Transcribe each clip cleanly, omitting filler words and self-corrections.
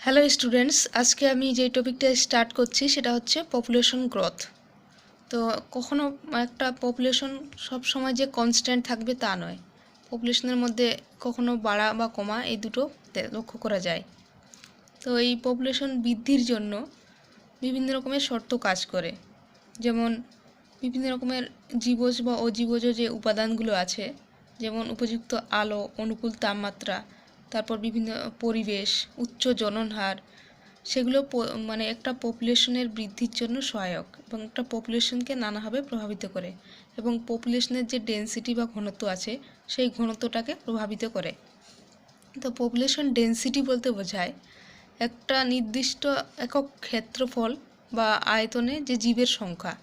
Hello students, আজকে আমি যে টপিকটা স্টার্ট করছি সেটা হচ্ছে পপুলেশন গ্রোথ। তো কখনো একটা পপুলেশন সব সময় যে কনস্ট্যান্ট থাকবে তা নয়। পপুলেশনের মধ্যে কখনো বাড়া বা কমা এই দুটো লক্ষ্য করা যায়। তো এই পপুলেশন বৃদ্ধির জন্য বিভিন্ন রকমের শর্ত কাজ করে, যেমন বিভিন্ন রকমের জীবজ বা অজীবজ যে উপাদানগুলো আছে, যেমন উপযুক্ত আলো, অনুকূল তাপমাত্রা, তারপর বিভিন্ন পরিবেশ, উচ্চ জনন হার, সেগুলো মানে একটা পপুলেশনের বৃদ্ধির জন্য সহায়ক এবং একটা পপুলেশনকে নানাভাবে প্রভাবিত করে এবং পপুলেশনের যে ডেনসিটি বা ঘনত্ব আছে সেই ঘনত্বটাকে প্রভাবিত করে। তো পপুলেশন ডেনসিটি বলতে বোঝায় একটা নির্দিষ্ট একক ক্ষেত্রফল বা আয়তনে যে জীবের সংখ্যা,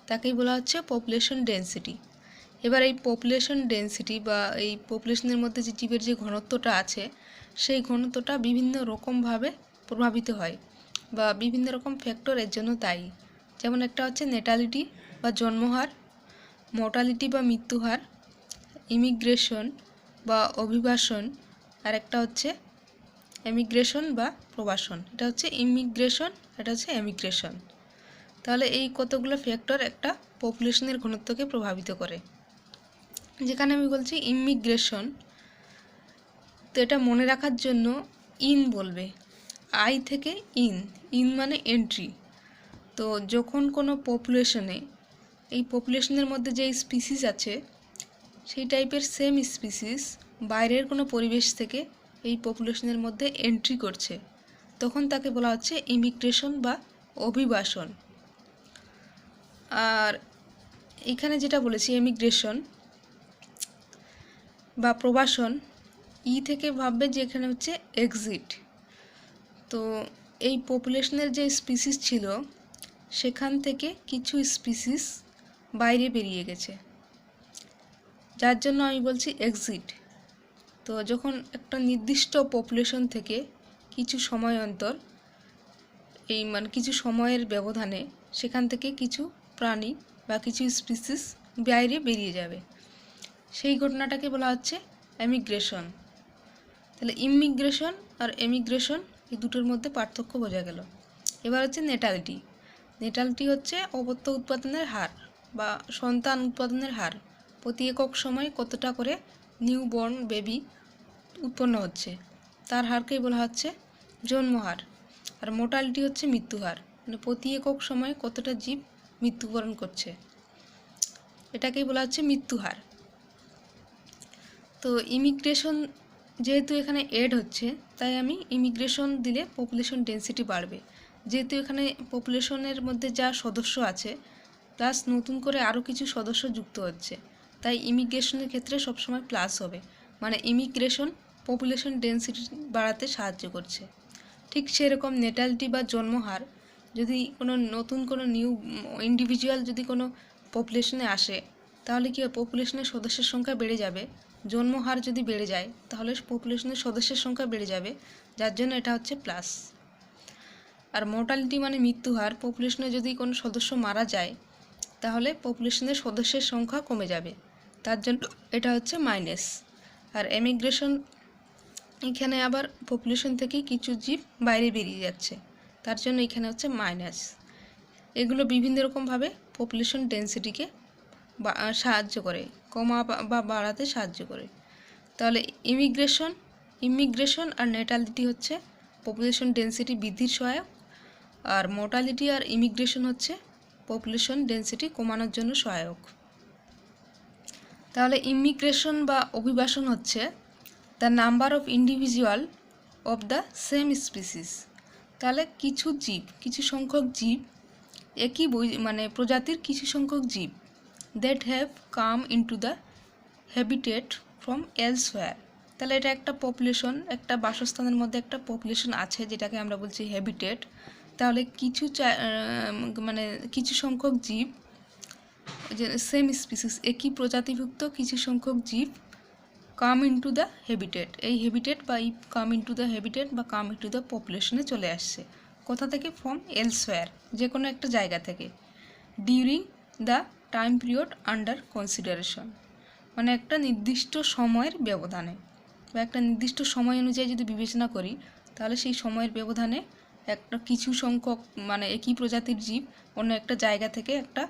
তাকেই বলা হচ্ছে পপুলেশন ডেনসিটি। এবার এই পপুলেশন ডেনসিটি বা এই পপুলেশনের মধ্যে যে জীবের যে ঘনত্বটা আছে সেই ঘনত্বটা বিভিন্ন রকমভাবে প্রভাবিত হয় বা বিভিন্ন রকম ফ্যাক্টর এর জন্য দায়ী। যেমন একটা হচ্ছে নেটালিটি বা জন্মহার, মর্টালিটি বা মৃত্যুহার, ইমিগ্রেশন বা অভিবাসন, আর একটা হচ্ছে এমিগ্রেশন বা প্রবাসন। এটা হচ্ছে ইমিগ্রেশন, এটা হচ্ছে এমিগ্রেশন। তাহলে এই কতগুলো ফ্যাক্টর একটা পপুলেশনের ঘনত্বকে প্রভাবিত করে। যেখানে আমি বলছি ইমিগ্রেশন, তো এটা মনে রাখার জন্য ইন বলবে, আই থেকে ইন, ইন মানে এন্ট্রি। তো যখন কোনো পপুলেশনে, এই পপুলেশনের মধ্যে যে স্পিসিস আছে সেই টাইপের সেম স্পিসিস বাইরের কোনো পরিবেশ থেকে এই পপুলেশনের মধ্যে এন্ট্রি করছে, তখন তাকে বলা হচ্ছে ইমিগ্রেশন বা অভিবাসন। আর এখানে যেটা বলেছি এমিগ্রেশন বা প্রবাসন, ই থেকে ভাববে যে এখানে হচ্ছে এক্সিট। তো এই পপুলেশনের যে স্পিসিস ছিল সেখান থেকে কিছু স্পিসিস বাইরে বেরিয়ে গেছে, যার জন্য আমি বলছি এক্সিট। তো যখন একটা নির্দিষ্ট পপুলেশন থেকে কিছু সময় অন্তর, এই মানে কিছু সময়ের ব্যবধানে সেখান থেকে কিছু প্রাণী বা কিছু স্পিসিস বাইরে বেরিয়ে যাবে, সেই ঘটনাটাকে বলা হচ্ছে এমিগ্রেশন। তাহলে ইমিগ্রেশন আর এমিগ্রেশন এই দুটোর মধ্যে পার্থক্য বোঝা গেল। এবার হচ্ছে নেটালিটি। নেটালিটি হচ্ছে অপত্য উৎপাদনের হার বা সন্তান উৎপাদনের হার। প্রতি একক সময় কতটা করে নিউবর্ন বেবি উৎপন্ন হচ্ছে, তার হারকেই বলা হচ্ছে জন্মহার। আর মোর্টালিটি হচ্ছে মৃত্যুহার, মানে প্রতি একক সময়ে কতটা জীব মৃত্যুবরণ করছে, এটাকেই বলা হচ্ছে মৃত্যুহার। তো ইমিগ্রেশন যেহেতু এখানে এড হচ্ছে, তাই আমি ইমিগ্রেশন দিলে পপুলেশন ডেনসিটি বাড়বে। যেহেতু এখানে পপুলেশনের মধ্যে যা সদস্য আছে প্লাস নতুন করে আরও কিছু সদস্য যুক্ত হচ্ছে, তাই ইমিগ্রেশনের ক্ষেত্রে সবসময় প্লাস হবে, মানে ইমিগ্রেশন পপুলেশন ডেনসিটি বাড়াতে সাহায্য করছে। ঠিক সেরকম নেটালিটি বা জন্মহার, যদি কোনো নতুন কোনো নিউ ইন্ডিভিজুয়াল যদি কোনো পপুলেশনে আসে তাহলে কি পপুলেশনের সদস্যের সংখ্যা বেড়ে যাবে। জন্মহার যদি বেড়ে যায় তাহলে পপুলেশনের সদস্যের সংখ্যা বেড়ে যাবে, যার জন্য এটা হচ্ছে প্লাস। আর মর্টালিটি মানে মৃত্যুহার, পপুলেশনে যদি কোনো সদস্য মারা যায় তাহলে পপুলেশনের সদস্যের সংখ্যা কমে যাবে, তার জন্য এটা হচ্ছে মাইনাস। আর এমিগ্রেশন, এখানে আবার পপুলেশন থেকে কিছু জীব বাইরে বেরিয়ে যাচ্ছে, তার জন্য এখানে হচ্ছে মাইনাস। এগুলো বিভিন্ন রকমভাবে পপুলেশন ডেনসিটিকে সাহায্য করে, কমা বা বাড়াতে সাহায্য করে। তাহলে ইমিগ্রেশন আর নেটালিটি হচ্ছে পপুলেশন ডেনসিটি বৃদ্ধির সহায়ক, আর মোর্টালিটি আর ইমিগ্রেশন হচ্ছে পপুলেশন ডেনসিটি কমানোর জন্য সহায়ক। তাহলে ইমিগ্রেশন বা অভিবাসন হচ্ছে the number of individual of the same species. তাহলে কিছু জীব, কিছু সংখ্যক জীব, একই মানে প্রজাতির কিছু সংখ্যক জীব that have come into the habitat from elsewhere. তাহলে এটা একটা পপুলেশন, একটা বাসস্থানের মধ্যে একটা পপুলেশন আছে যেটাকে আমরা বলছি হ্যাবিটেট। তাহলে কিছু মানে কিছু সংখ্যক জীব, যে সেম স্পিসিস একই প্রজাতিভুক্ত কিছু সংখ্যক জীব কাম ইনটু দ্য হ্যাবিটেট, এই হ্যাবিটেট বা এই কাম ইনটু দ্য হ্যাবিটেট বা কাম ইনটু দ্য পপুলেশনে চলে আসছে। কোথা থেকে? ফ্রম এলসওয়্যার, যে কোনো একটা জায়গা থেকে। During the time period under consideration, মানে একটা নির্দিষ্ট সময়ের ব্যবধানে বা একটা নির্দিষ্ট সময় অনুযায়ী যদি বিবেচনা করি তাহলে সেই সময়ের ব্যবধানে একটা কিছু সংখ্যক মানে একই প্রজাতির জীব অন্য একটা জায়গা থেকে একটা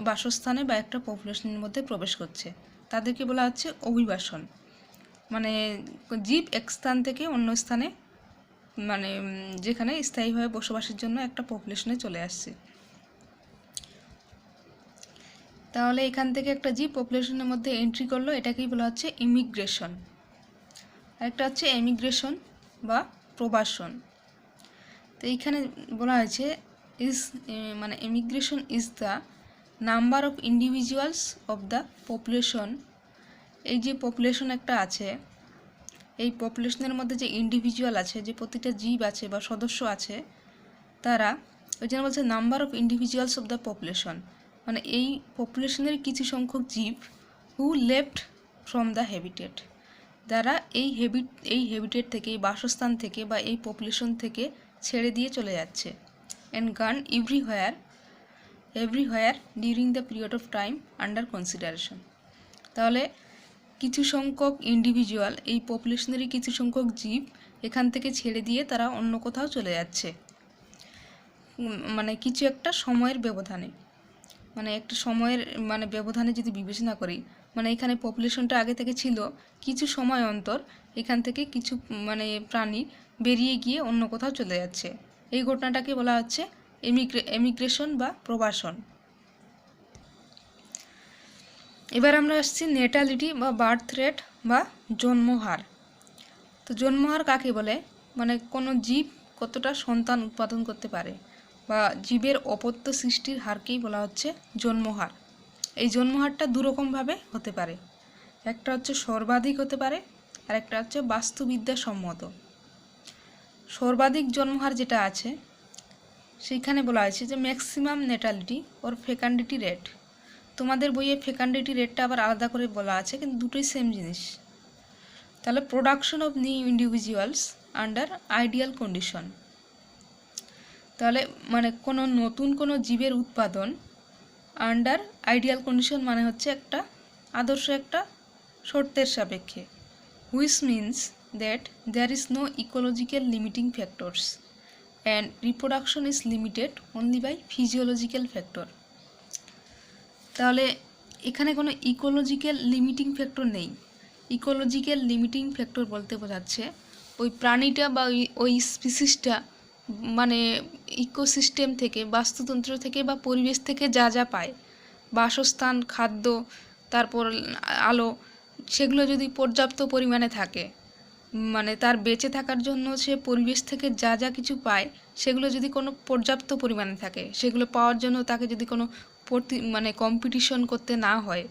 বাসস্থানে বা একটা পপুলেশনের মধ্যে প্রবেশ করছে, তাদেরকে বলা হচ্ছে অভিবাসন। মানে জীব এক স্থান থেকে অন্য স্থানে মানে যেখানে স্থায়ীভাবে বসবাসের জন্য একটা পপুলেশনে চলে আসছে। তাহলে এখান থেকে একটা জীব পপুলেশনের মধ্যে এন্ট্রি করলো, এটাকেই বলা হচ্ছে ইমিগ্রেশন। আরেকটা হচ্ছে এমিগ্রেশন বা প্রবাসন। তো এইখানে বলা হয়েছে মানে emigration is the number of individuals of the population. এই যে পপুলেশন একটা আছে, এই পপুলেশনের মধ্যে যে ইন্ডিভিজুয়াল আছে, যে প্রতিটা জীব আছে বা সদস্য আছে, তারা ওই জন্য বলছে number of individuals of the population, মানে এই পপুলেশনের কিছু সংখ্যক জীব who left from the habitat, যারা এই হ্যাবিটেট থেকে, এই বাসস্থান থেকে বা এই পপুলেশন থেকে ছেড়ে দিয়ে চলে যাচ্ছে। অ্যান্ড গান everywhere during the period of time under consideration. তাহলে কিছু সংখ্যক ইন্ডিভিজুয়াল, এই পপুলেশনেরই কিছু সংখ্যক জীব এখান থেকে ছেড়ে দিয়ে তারা অন্য কোথাও চলে যাচ্ছে, মানে কিছু একটা সময়ের ব্যবধানে। মানে একটা সময়ের মানে ব্যবধানে যদি বিবেচনা করি, মানে এখানে পপুলেশনটা আগে থেকে ছিল, কিছু সময় অন্তর এখান থেকে কিছু মানে প্রাণী বেরিয়ে গিয়ে অন্য কোথাও চলে যাচ্ছে, এই ঘটনাটাকে বলা হচ্ছে এমিগ্রেশন বা প্রবাসন। এবার আমরা আসছি নেটালিটি বা বার্থ রেট বা জন্মহার। তো জন্মহার কাকে বলে, মানে কোনো জীব কতটা সন্তান উৎপাদন করতে পারে বা জীবের অপত্য সৃষ্টির হারকেই বলা হচ্ছে জন্মহার। এই জন্মহারটা দুরকমভাবে হতে পারে, একটা হচ্ছে সর্বাধিক হতে পারে, আর একটা হচ্ছে বাস্তুবিদ্যাসম্মত। সর্বাধিক জন্মহার যেটা আছে সেইখানে বলা হয়েছে যে ম্যাক্সিমাম নেটালিটি ওর ফেকান্ডিটি রেট। তোমাদের বইয়ে ফেকান্ডিটি রেটটা আবার আলাদা করে বলা আছে, কিন্তু দুটোই সেম জিনিস। তাহলে production of new individuals under ideal condition. তাহলে মানে কোনো নতুন কোনো জীবের উৎপাদন আন্ডার আইডিয়াল কন্ডিশন মানে হচ্ছে একটা আদর্শ একটা শর্তের সাপেক্ষে, which means that there is no ecological limiting factors and reproduction is limited only by physiological factor. তাহলে এখানে কোনো ইকোলজিক্যাল লিমিটিং ফ্যাক্টর নেই। ইকোলজিক্যাল লিমিটিং ফ্যাক্টর বলতে বোঝাচ্ছে ওই প্রাণীটা বা ওই স্পিসিসটা মানে ইকোসিস্টেম থেকে, বাস্তুতন্ত্র থেকে বা পরিবেশ থেকে যা যা পায়, বাসস্থান, খাদ্য, তারপর আলো, সেগুলো যদি পর্যাপ্ত পরিমাণে থাকে, মানে তার বেঁচে থাকার জন্য সে পরিবেশ থেকে যা যা কিছু পায় সেগুলো যদি কোনো পর্যাপ্ত পরিমাণে থাকে, সেগুলো পাওয়ার জন্য তাকে যদি কোনো মানে কম্পিটিশন করতে না হয়,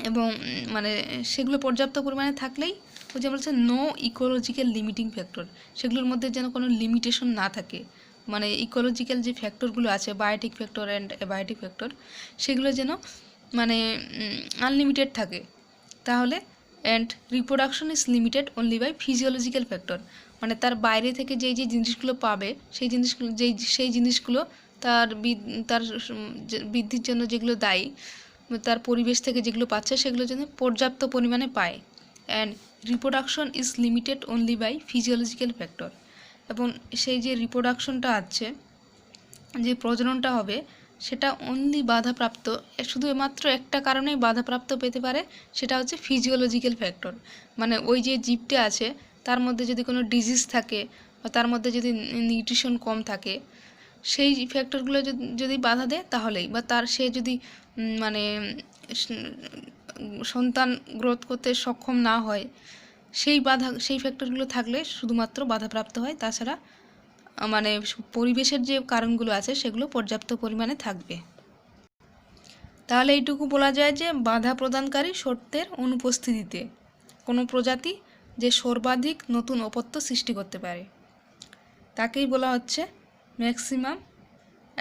এবং মানে সেগুলো পর্যাপ্ত পরিমাণে থাকলেই ওই যে বলছে নো ইকোলজিক্যাল লিমিটিং ফ্যাক্টর, সেগুলোর মধ্যে যেন কোনো লিমিটেশন না থাকে। মানে ইকোলজিক্যাল যে ফ্যাক্টরগুলো আছে, biotic factor and abiotic factor, সেগুলো যেন মানে আনলিমিটেড থাকে। তাহলে and reproduction is limited only by physiological factor, মানে তার বাইরে থেকে যেই যে জিনিসগুলো পাবে সেই জিনিসগুলো তার বৃদ্ধির জন্য যেগুলো দায়ী, তার পরিবেশ থেকে যেগুলো পাচ্ছে সেগুলো যেন পর্যাপ্ত পরিমাণে পায়। And reproduction is limited only by physiological factor, এবং সেই যে রিপ্রোডাকশনটা আছে, যে প্রজননটা হবে, সেটা অনলি বাধাপ্রাপ্ত শুধুমাত্র একটা কারণেই বাধাপ্রাপ্ত পেতে পারে, সেটা হচ্ছে ফিজিওলজিক্যাল ফ্যাক্টর। মানে ওই যে জীবটা আছে তার মধ্যে যদি কোনো ডিজিজ থাকে বা তার মধ্যে যদি নিউট্রিশন কম থাকে, সেই ফ্যাক্টরগুলো যদি বাধা দেয় তাহলেই, বা সে যদি মানে সন্তান গ্রোথ করতে সক্ষম না হয়, সেই ফ্যাক্টরগুলো থাকলে শুধুমাত্র বাধাপ্রাপ্ত হয়, তাছাড়া মানে পরিবেশের যে কারণগুলো আছে সেগুলো পর্যাপ্ত পরিমাণে থাকবে। তাহলে এইটুকু বলা যায় যে বাধা প্রদানকারী শর্তের অনুপস্থিতিতে কোনো প্রজাতি যে সর্বাধিক নতুন অপত্য সৃষ্টি করতে পারে তাকেই বলা হচ্ছে maximum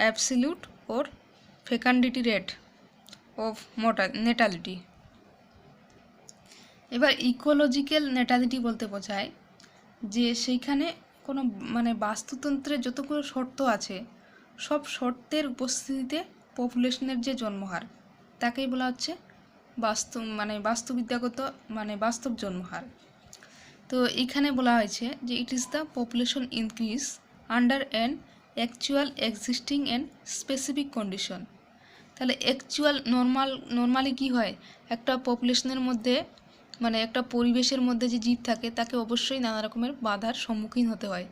absolute or fecundity rate of natality. এবার ইকোলজিক্যাল নেটালিটি বলতে বোঝায় যে সেইখানে কোনো মানে বাস্তুতন্ত্রের যতগুলো শর্ত আছে সব শর্তের উপস্থিতিতে পপুলেশনের যে জন্মহার তাকেই বলা হচ্ছে বাস্তববিদ্যাগত মানে বাস্তব জন্মহার। তো এখানে বলা হয়েছে যে ইট is the population increase under an actual existing and specific condition. তাহলে নর্মালি কি হয়, একটা পপুলেশনের মধ্যে মানে একটা পরিবেশের মধ্যে যে জীব থাকে তাকে অবশ্যই নানা রকমের বাধার সম্মুখীন হতে হয়,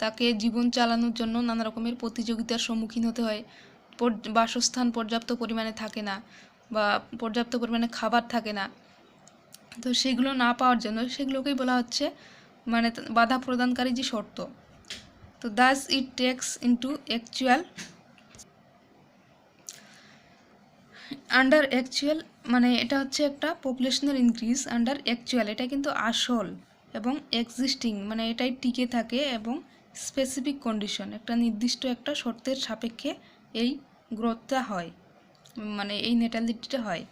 তাকে জীবন চালানোর জন্য নানা রকমের প্রতিযোগিতার সম্মুখীন হতে হয়। বাসস্থান পর্যাপ্ত পরিমাণে থাকে না বা পর্যাপ্ত পরিমাণে খাবার থাকে না, তো সেগুলো না পাওয়ার জন্য সেগুলোকেই বলা হচ্ছে মানে বাধা প্রদানকারী যে শর্ত। তো Das it takes into actual under actual, মানে এটা হচ্ছে একটা পপুলেশনের ইনক্রিজ আন্ডার অ্যাকচুয়াল, এটা কিন্তু আসল, এবং এক্সিস্টিং মানে এটাই টিকে থাকে, এবং স্পেসিফিক কন্ডিশন একটা নির্দিষ্ট একটা শর্তের সাপেক্ষে এই গ্রোথটা হয়, মানে এই নেটালিটিটা হয়।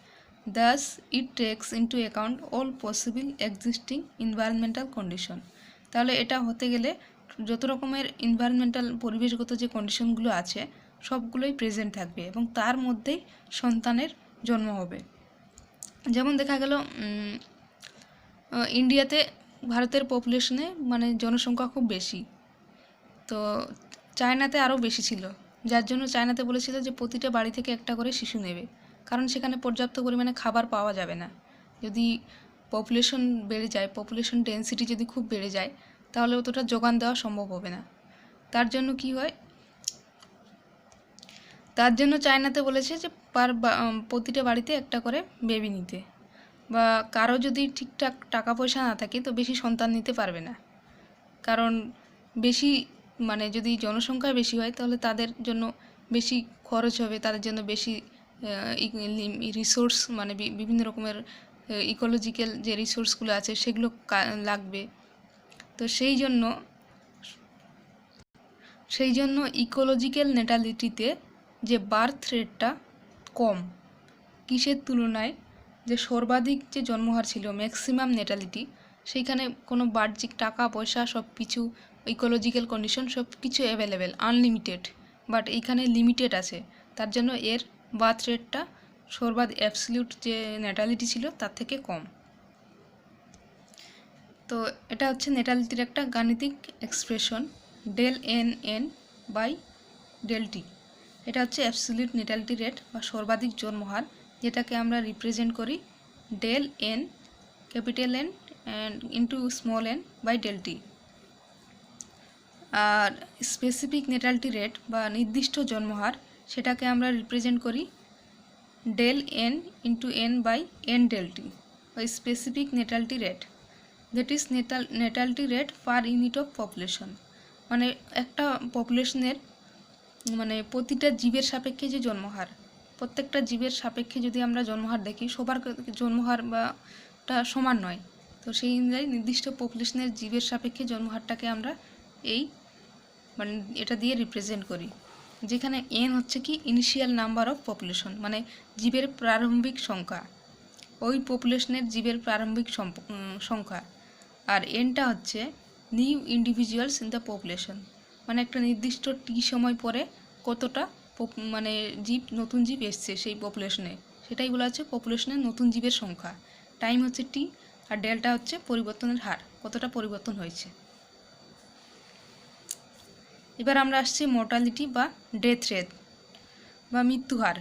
Das it takes into account all possible existing environmental condition. তাহলে এটা হতে গেলে যত রকমের এনভায়রনমেন্টাল পরিবেশগত যে কন্ডিশনগুলো আছে সবগুলোই প্রেজেন্ট থাকবে এবং তার মধ্যেই সন্তানের জন্ম হবে। যেমন দেখা গেল ইন্ডিয়াতে ভারতের পপুলেশনে মানে জনসংখ্যা খুব বেশি, তো চায়নাতে আরও বেশি ছিল, যার জন্য চায়নাতে বলেছিল যে প্রতিটা বাড়ি থেকে একটা করে শিশু নেবে, কারণ সেখানে পর্যাপ্ত পরিমাণে খাবার পাওয়া যাবে না। যদি পপুলেশন বেড়ে যায়, পপুলেশন ডেন্সিটি যদি খুব বেড়ে যায়, তাহলে অতটা যোগান দেওয়া সম্ভব হবে না। তার জন্য কি হয়, তার জন্য চায়নাতে বলেছে যে প্রতিটা বাড়িতে একটা করে বেবি নিতে, বা কারো যদি ঠিকঠাক টাকা পয়সা না থাকে তো বেশি সন্তান নিতে পারবে না, কারণ বেশি মানে যদি জনসংখ্যা বেশি হয় তাহলে তাদের জন্য বেশি খরচ হবে, তাদের জন্য বেশি রিসোর্স মানে বিভিন্ন রকমের ইকোলজিক্যাল যে রিসোর্সগুলো আছে সেগুলো লাগবে। তো সেই জন্য ইকোলজিক্যাল নেটালিটিতে যে বার্থ রেটটা কম, কিসের তুলনায় যে সর্বাধিক যে জন্মহার ছিল ম্যাক্সিমাম নেটালিটি, সেইখানে কোনো বাহ্যিক টাকা পয়সা সব কিছু ইকোলজিক্যাল কন্ডিশন সব কিছু অ্যাভেলেবেল আনলিমিটেড, বাট এইখানে লিমিটেড আছে, তার জন্য এর বার্থ রেটটা অ্যাবসলিউট যে নেটালিটি ছিল তার থেকে কম। তো এটা হচ্ছে নেটালিটির একটা গাণিতিক expression, del N N by del T. এটা হচ্ছে অ্যাবসলিউট নেটালিটি রেট বা সর্বাধিক জন্মহার, যেটাকে আমরা রিপ্রেজেন্ট করি del N capital N and into small N by del T. আর স্পেসিফিক নেটালিটি রেট বা নির্দিষ্ট জন্মহার সেটাকে আমরা রিপ্রেজেন্ট করি del N into N by N del T, বা specific natality rate, that is natality rate per unit of population. মানে একটা পপুলেশনের মানে প্রতিটা জীবের সাপেক্ষে যে জন্মহার, প্রত্যেকটা জীবের সাপেক্ষে যদি আমরা জন্মহার দেখি, সবার জন্মহার বাটা সমান নয়, তো সেই অনুযায়ী নির্দিষ্ট পপুলেশনের জীবের সাপেক্ষে জন্মহারটাকে আমরা এই মানে এটা দিয়ে রিপ্রেজেন্ট করি, যেখানে এন হচ্ছে কি ইনিশিয়াল নাম্বার অফ পপুলেশন, মানে জীবের প্রারম্ভিক সংখ্যা, ওই পপুলেশনের জীবের প্রারম্ভিক সংখ্যা, আর এনটা হচ্ছে new individuals in the population, মানে একটা নির্দিষ্ট টি সময় পরে কতটা মানে নতুন জীব এসছে সেই পপুলেশনে, সেটাই বলা হচ্ছে পপুলেশনের নতুন জীবের সংখ্যা। টাইম হচ্ছে টি, আর ডেল্টা হচ্ছে পরিবর্তনের হার, কতটা পরিবর্তন হয়েছে। এবার আমরা আসছি মর্টালিটি বা ডেথ রেট বা মৃত্যুহার।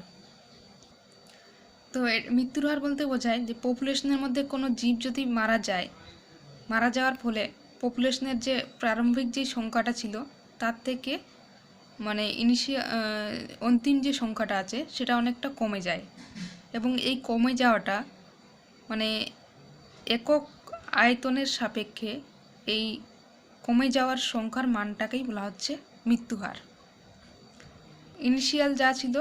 তো মৃত্যুর হার বলতে বোঝায় যে পপুলেশনের মধ্যে কোনো জীব যদি মারা যাওয়ার ফলে পপুলেশনের যে প্রারম্ভিক যে সংখ্যাটা ছিল তার থেকে মানে অন্তিম যে সংখ্যাটা আছে সেটা অনেকটা কমে যায়, এবং এই কমে যাওয়াটা মানে একক আয়তনের সাপেক্ষে এই কমে যাওয়ার সংখ্যার মানটাকেই বলা হচ্ছে মৃত্যুহার। ইনিশিয়াল যা ছিল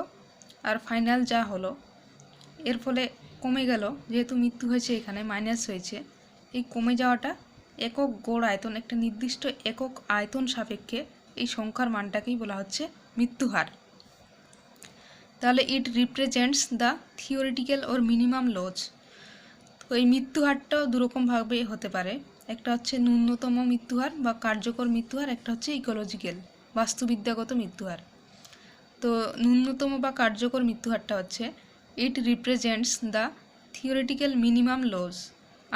আর ফাইনাল যা হলো এর ফলে কমে গেল, যেহেতু মৃত্যু হয়েছে এখানে মাইনাস হয়েছে, এই কমে যাওয়াটা একক গড় আয়তন একটা নির্দিষ্ট একক আয়তন সাপেক্ষে এই সংখ্যার মানটাকেই বলা হচ্ছে মৃত্যুহার। তাহলে it represents the theoretical or minimum loss. তো এই মৃত্যুহারটাও দুরকমভাবে হতে পারে, একটা হচ্ছে ন্যূনতম মৃত্যুহার বা কার্যকর মৃত্যুহার, একটা হচ্ছে ইকোলজিক্যাল বাস্তুবিদ্যাগত মৃত্যুহার। তো ন্যূনতম বা কার্যকর মৃত্যুহারটা হচ্ছে it represents the theoretical minimum loss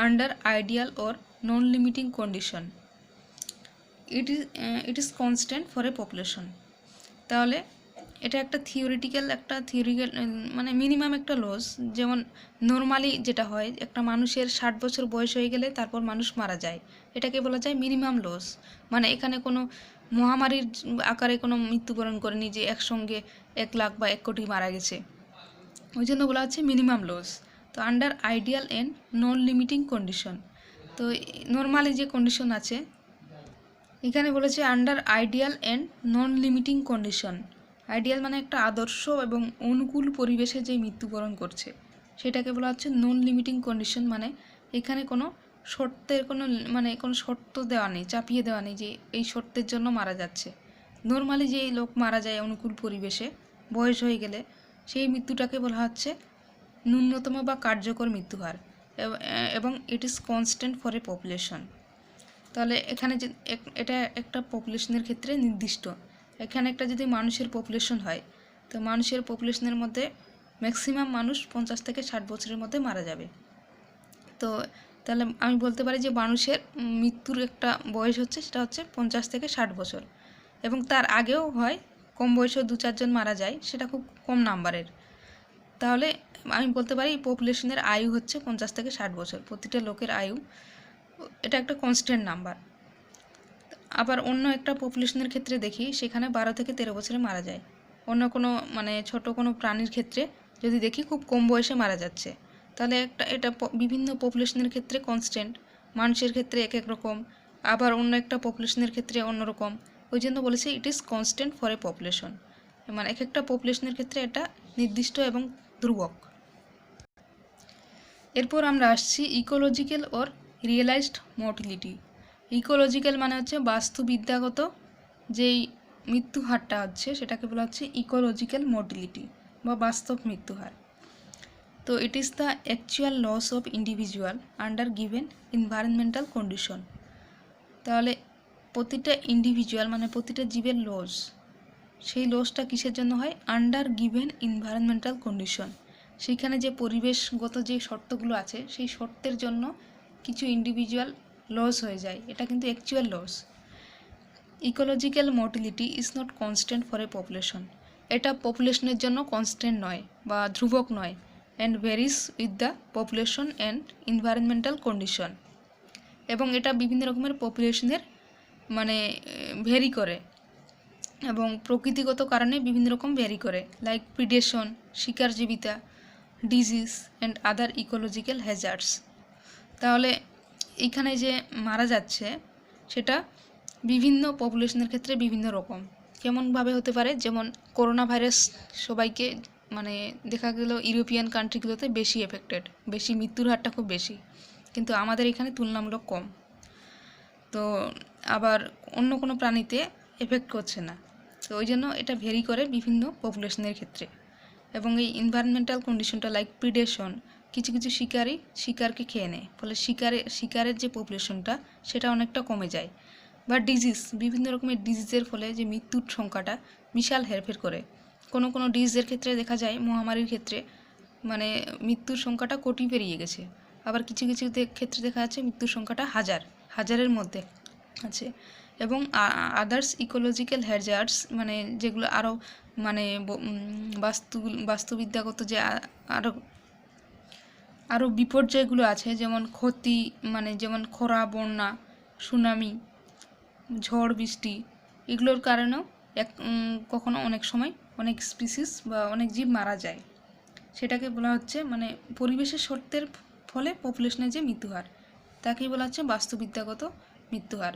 under ideal or non limiting condition, it is constant for a population. তাহলে এটা একটা থিওরিটিক্যাল মানে মিনিমাম একটা লস। যেমন নর্মালি যেটা হয়, একটা মানুষের 60 বছর বয়স হয়ে গেলে তারপর মানুষ মারা যায়, এটাকে বলা যায় মিনিমাম লস। মানে এখানে কোনো মহামারীর আকারে কোনো মৃত্যুবরণ করেনি যে একসঙ্গে 1 লাখ বা 1 কোটি মারা গেছে, ওই জন্য বলা হচ্ছে মিনিমাম লস। তো under ideal and non limiting condition, তো নর্মালি যে কন্ডিশন আছে এখানে বলেছে under ideal and non limiting condition. Ideal মানে একটা আদর্শ এবং অনুকূল পরিবেশে যে মৃত্যুবরণ করছে সেটাকে বলা হচ্ছে নন লিমিটিং কন্ডিশন। মানে এখানে কোনো শর্তের কোনো শর্ত দেওয়া নেই, চাপিয়ে দেওয়া নেই যে এই শর্তের জন্য মারা যাচ্ছে। নর্মালি যে লোক মারা যায় অনুকূল পরিবেশে বয়স হয়ে গেলে, সেই মৃত্যুটাকে বলা হচ্ছে ন্যূনতম বা কার্যকর মৃত্যুহার, এবং ইট is constant for a population. তাহলে এখানে যে এটা একটা পপুলেশনের ক্ষেত্রে নির্দিষ্ট। এখানে একটা যদি মানুষের পপুলেশন হয়, তো মানুষের পপুলেশনের মধ্যে ম্যাক্সিমাম মানুষ 50 থেকে 60 বছরের মধ্যে মারা যাবে। তো তাহলে আমি বলতে পারি যে মানুষের মৃত্যুর একটা বয়স হচ্ছে, সেটা হচ্ছে 50 থেকে 60 বছর, এবং তার আগেও হয়, কম বয়সেও 2-4 জন মারা যায়, সেটা খুব কম নাম্বারের। তাহলে আমি বলতে পারি পপুলেশনের আয়ু হচ্ছে 50 থেকে 60 বছর, প্রতিটা লোকের আয়ু, এটা একটা কনস্ট্যান্ট নাম্বার। আবার অন্য একটা পপুলেশনের ক্ষেত্রে দেখি, সেখানে 12 থেকে 13 বছরে মারা যায়। অন্য কোনো ছোট কোনো প্রাণীর ক্ষেত্রে যদি দেখি খুব কম বয়সে মারা যাচ্ছে, তাহলে এটা বিভিন্ন পপুলেশনের ক্ষেত্রে কনস্ট্যান্ট, মানুষের ক্ষেত্রে এক এক রকম, আবার অন্য একটা পপুলেশনের ক্ষেত্রে অন্যরকম। ওই জন্য বলেছে ইট is constant for a population, মানে এক একটা পপুলেশনের ক্ষেত্রে এটা নির্দিষ্ট এবং ধ্রুবক। এরপর আমরা আসছি ইকোলজিক্যাল ওর রিয়েলাইজড মর্টিলিটি। ইকোলজিক্যাল মানে হচ্ছে বাস্তুবিদ্যাগত যেই মৃত্যু হারটা হচ্ছে, সেটাকে বলা হচ্ছে ইকোলজিক্যাল মর্টিলিটি বা বাস্তব মৃত্যুহার। তো it is the actual loss of individual under given environmental condition. তাহলে প্রতিটা ইন্ডিভিজুয়াল মানে প্রতিটা জীবের লস, সেই লসটা কিসের জন্য হয়? Under given environmental condition. সেইখানে যে পরিবেশগত যে শর্তগুলো আছে, সেই শর্তের জন্য কিছু ইন্ডিভিজুয়াল লস হয়ে যায়, এটা কিন্তু actual loss. Ecological mortality is not constant for a population, এটা পপুলেশনের জন্য কনস্ট্যান্ট নয় বা ধ্রুবক নয়, and varies with the population and environmental condition, এবং এটা বিভিন্ন রকমের পপুলেশনের ভ্যারি করে এবং প্রকৃতিগত কারণে বিভিন্ন রকম ভ্যারি করে, লাইক প্রিডেশন, শিকারজীবিতা, disease and other ecological hazards. তাহলে এইখানে যে মারা যাচ্ছে সেটা বিভিন্ন পপুলেশনের ক্ষেত্রে বিভিন্ন রকম। কেমনভাবে হতে পারে? যেমন করোনা ভাইরাস সবাইকে দেখা গেল ইউরোপিয়ান কান্ট্রিগুলোতে বেশি এফেক্টেড, বেশি মৃত্যুর হারটা খুব বেশি, কিন্তু আমাদের এখানে তুলনামূলক কম। তো আবার অন্য কোনো প্রাণীতে এফেক্ট করছে না, তো ওই জন্য এটা ভেরি করে বিভিন্ন পপুলেশনের ক্ষেত্রে। এবং এই এনভায়রনমেন্টাল কন্ডিশনটা লাইক প্রিডেশন, কিছু কিছু শিকারকে খেয়ে নেয়, ফলে শিকারের যে পপুলেশনটা সেটা অনেকটা কমে যায়। বা ডিজিজ, বিভিন্ন রকমের ডিজিজের ফলে যে মৃত্যুর সংখ্যাটা বিশাল হেরফের করে। কোনো কোনো ডিজিজের ক্ষেত্রে দেখা যায়, মহামারীর ক্ষেত্রে মৃত্যুর সংখ্যাটা কোটি পেরিয়ে গেছে। আবার কিছু কিছু ক্ষেত্রে দেখা যাচ্ছে মৃত্যুর সংখ্যাটা হাজারের মধ্যে আছে। এবং আদার্স ইকোলজিক্যাল হ্যাজার্ডস, যেগুলো আরও বাস্তুবিদ্যাগত যে আরও বিপর্যয়গুলো আছে, যেমন ক্ষতি, যেমন খরা, বন্যা, সুনামি, ঝড় বৃষ্টি, এগুলোর কারণেও কখনো অনেক সময় অনেক স্পিসিস বা অনেক জীব মারা যায়। সেটাকে বলা হচ্ছে পরিবেশের শর্তের ফলে পপুলেশনের যে মৃত্যুহার, তাকেই বলা হচ্ছে বাস্তুবিদ্যাগত মৃত্যুহার।